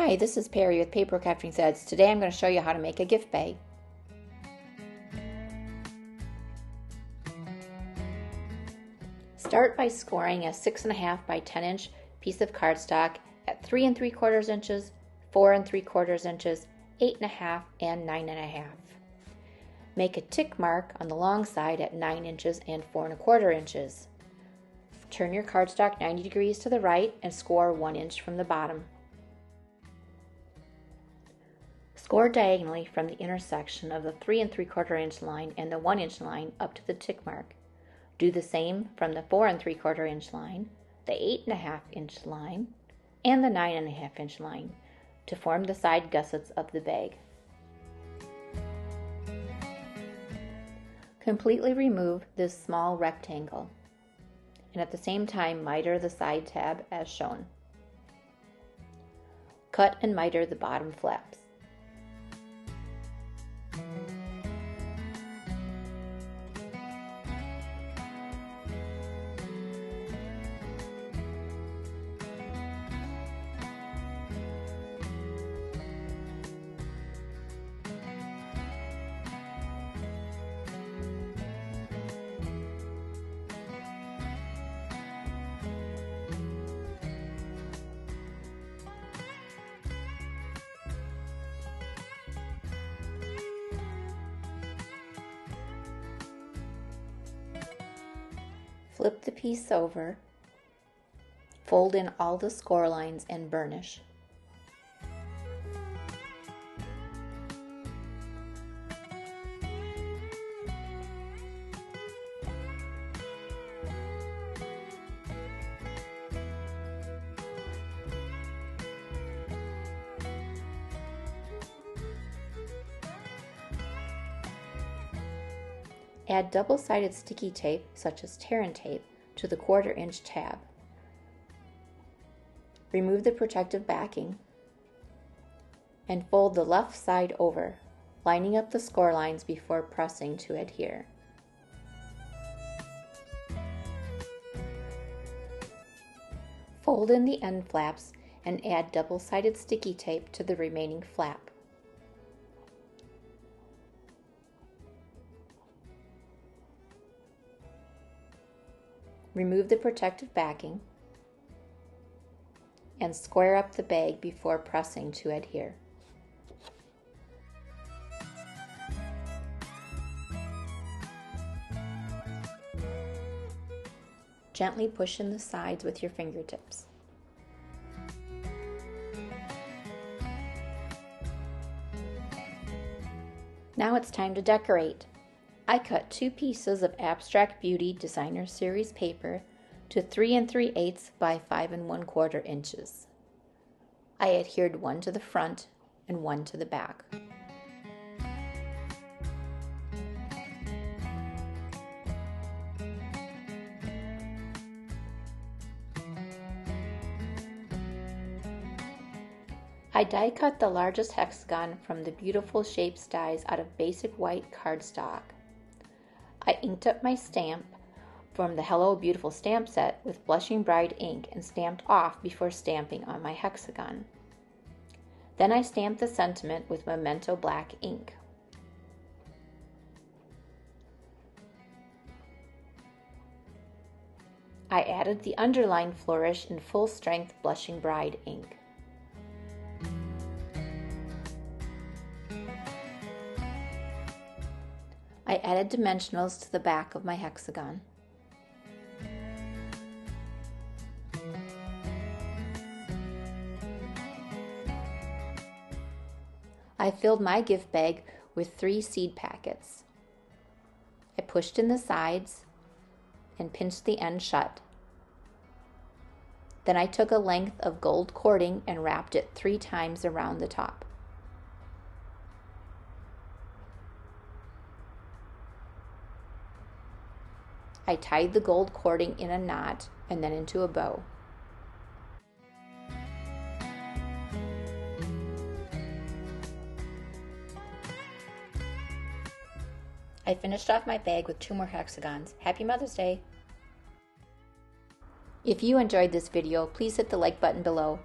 Hi, this is Perry with PapercraftingThreads. Today I'm going to show you how to make a gift bag. Start by scoring a 6.5 by 10 inch piece of cardstock at 3 3/4 inches, 4 3/4 inches, 8.5, and 9.5. Make a tick mark on the long side at 9 inches and 4 1/4 inches. Turn your cardstock 90 degrees to the right and score 1 inch from the bottom. Score diagonally from the intersection of the 3 3/4 inch line and the 1 inch line up to the tick mark. Do the same from the 4 3/4 inch line, the 8.5 inch line, and the 9.5 inch line to form the side gussets of the bag. Completely remove this small rectangle and at the same time miter the side tab as shown. Cut and miter the bottom flaps. Flip the piece over, fold in all the score lines and burnish. Add double-sided sticky tape, such as tear-in tape, to the 1/4 inch tab. Remove the protective backing and fold the left side over, lining up the score lines before pressing to adhere. Fold in the end flaps and add double-sided sticky tape to the remaining flap. Remove the protective backing and square up the bag before pressing to adhere. Gently push in the sides with your fingertips. Now it's time to decorate. I cut 2 pieces of Abstract Beauty Designer Series paper to 3 3/8 by 5 1/4 inches. I adhered one to the front and one to the back. I die cut the largest hexagon from the Beautiful Shapes dies out of basic white cardstock. I inked up my stamp from the Hello Beautiful stamp set with Blushing Bride ink and stamped off before stamping on my hexagon. Then I stamped the sentiment with Memento black ink. I added the underline flourish in full strength Blushing Bride ink. I added dimensionals to the back of my hexagon. I filled my gift bag with 3 seed packets. I pushed in the sides and pinched the end shut. Then I took a length of gold cording and wrapped it 3 times around the top. I tied the gold cording in a knot and then into a bow. I finished off my bag with 2 more hexagons. Happy Mother's Day! If you enjoyed this video, please hit the like button below.